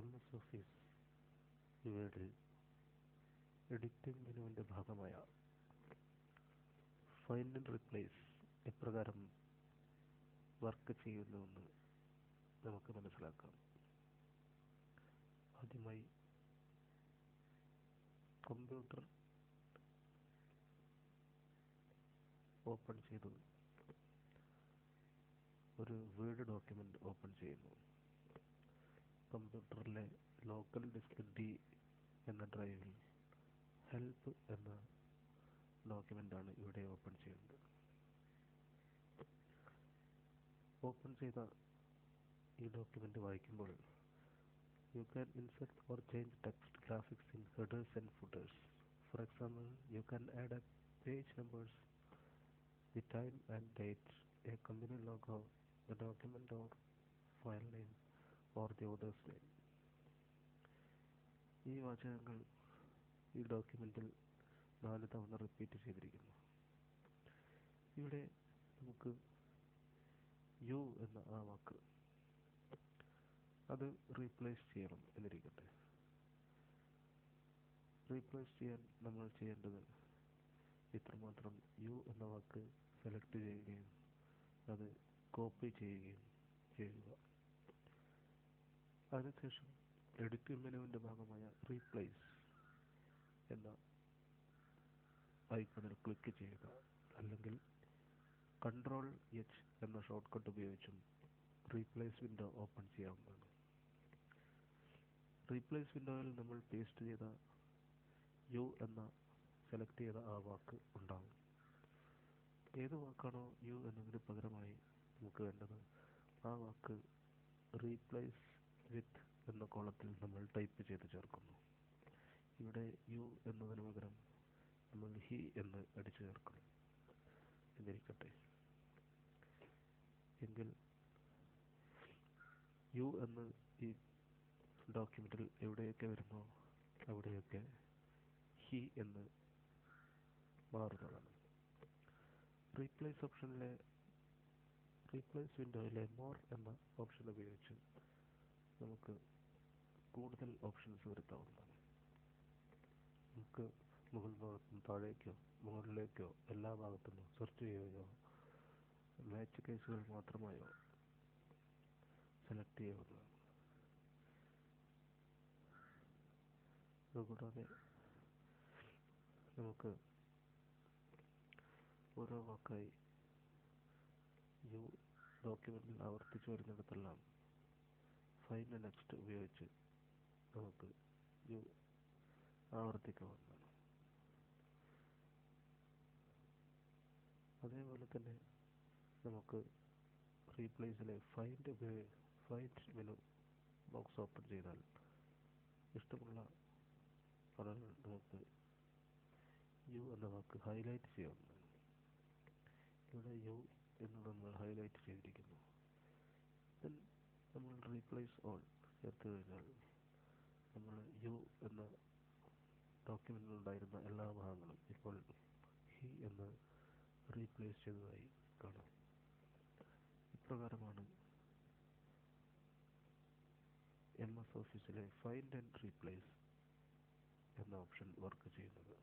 MS office വേഡിൽ editing മെനുവിൻ്റെ ഭാഗമായ find and replace എപ്രകാരം work ചെയ്യുന്നുവെന്ന് നമുക്ക് മനസ്സിലാക്കാം. ആദ്യമായി കമ്പ്യൂട്ടർ ഓപ്പൺ ചെയ്തു ഒരു വേർഡ് ഡോക്യുമെൻ്റ് ഓപ്പൺ ചെയ്യുന്നു. കമ്പ്യൂട്ടറിലെ ലോക്കൽ ഡിസ്ക് ഡി എന്ന ഡ്രൈവിൽ ഹെൽപ്പ് എന്ന ഡോക്യുമെൻ്റാണ് ഇവിടെ ഓപ്പൺ ചെയ്യുന്നത്. ഓപ്പൺ ചെയ്ത ഈ ഡോക്യുമെൻ്റ് വായിക്കുമ്പോൾ you can insert or change text graphics in headers and footers. For example, you can add a page numbers, the time and date, a company logo, the document or file name or the author's name. ഈ വാചകങ്ങൾ ഈ ഡോക്യുമെൻറ്റിൽ 4 തവണ repeat ചെയ്തിരിക്കുന്നു. ഇവിടെ നമുക്ക് U എന്ന ആ വാക്ക് അത് റീപ്ലേസ് ചെയ്യണം എന്നിരിക്കട്ടെ. റീപ്ലേസ് ചെയ്യാൻ നമ്മൾ ചെയ്യേണ്ടത് ഇത്രമാത്രം: യു എന്ന വാക്ക് സെലക്ട് ചെയ്യുകയും അത് കോപ്പി ചെയ്യുകയും ചെയ്യുക. അതിനുശേഷം എഡിറ്റ് മെനുവിൻ്റെ ഭാഗമായ റീപ്ലേസ് എന്ന ഐക്കണിൽ ക്ലിക്ക് ചെയ്യുക. അല്ലെങ്കിൽ കൺട്രോൾ എച്ച് എന്ന ഷോർട്ട് കട്ട് ഉപയോഗിച്ചും റീപ്ലേസ് വിൻഡോ ഓപ്പൺ ചെയ്യാവുന്നതാണ്. റീപ്ലേസ് വിൻഡോയിൽ നമ്മൾ പേസ്റ്റ് ചെയ്ത യു എന്ന സെലക്ട് ചെയ്ത ആ വാക്ക് ഉണ്ടാകും. ഏത് വാക്കാണോ യു എന്നതിന് പകരമായി നമുക്ക് വേണ്ടത് ആ വാക്ക് റീപ്ലേസ് വിത്ത് എന്ന കോളത്തിൽ നമ്മൾ ടൈപ്പ് ചെയ്ത് ചേർക്കുന്നു. ഇവിടെ യു എന്നതിന് പകരം നമ്മൾ ഹി എന്ന് അടിച്ചു ചേർക്കണം എന്നിരിക്കട്ടെ. എങ്കിൽ യു എന്ന് ഈ ഡോക്യുമെൻറ്റിൽ എവിടെയൊക്കെ വരുന്നോ അവിടെയൊക്കെ ഹി എന്ന് മാറുന്നതാണ്. റീപ്ലേസ് വിൻഡോയിലെ മോർ എന്ന ഓപ്ഷൻ ഉപയോഗിച്ച് നമുക്ക് കൂടുതൽ ഓപ്ഷൻസ് വരുത്താവുന്നതാണ്. നമുക്ക് മുകൾ ഭാഗത്തും താഴേക്കോ മുകളിലേക്കോ എല്ലാ ഭാഗത്തുനിന്നും സെർച്ച് ചെയ്യുകയോ മാച്ച് കേസുകൾ മാത്രമായോ സെലക്ട് ചെയ്യാവുന്നതാണ്. അതുകൂടാതെ നമുക്ക് ഓരോ വാക്കായി യു ഡോക്യുമെൻറ്റിൽ ആവർത്തിച്ച് വരുന്നിടത്തെല്ലാം ഫൈൻഡ് നെക്സ്റ്റ് ഉപയോഗിച്ച് നമുക്ക് യു ആവർത്തിക്കാവുന്നതാണ്. അതേപോലെ തന്നെ നമുക്ക് റീപ്ലേസിലെ ഫൈൻഡ് മെനു ബോക്സ് ഓപ്പൺ ചെയ്താൽ ഇഷ്ടമുള്ള പദങ്ങൾ നമുക്ക് യു എന്ന വാക്ക് ഹൈലൈറ്റ് ചെയ്യാവുന്നതാണ്. ഇവിടെ യു എന്ന് നമ്മൾ ഹൈലൈറ്റ് ചെയ്തിരിക്കുന്നു. ദെൻ നമ്മൾ റീപ്ലേസ് ഓൾ ചേർത്ത് കഴിഞ്ഞാൽ നമ്മൾ യു എന്ന ഡോക്യുമെൻറ്റിലുണ്ടായിരുന്ന എല്ലാ ഭാഗങ്ങളും ഇപ്പോൾ ഹി എന്ന് റീപ്ലേസ് ചെയ്തതായി കാണാം. ഇപ്രകാരമാണ് MS ഓഫീസിലെ ഫൈൻഡ് ആൻഡ് റീപ്ലേസ് എന്ന ഓപ്ഷൻ വർക്ക് ചെയ്യുന്നത്.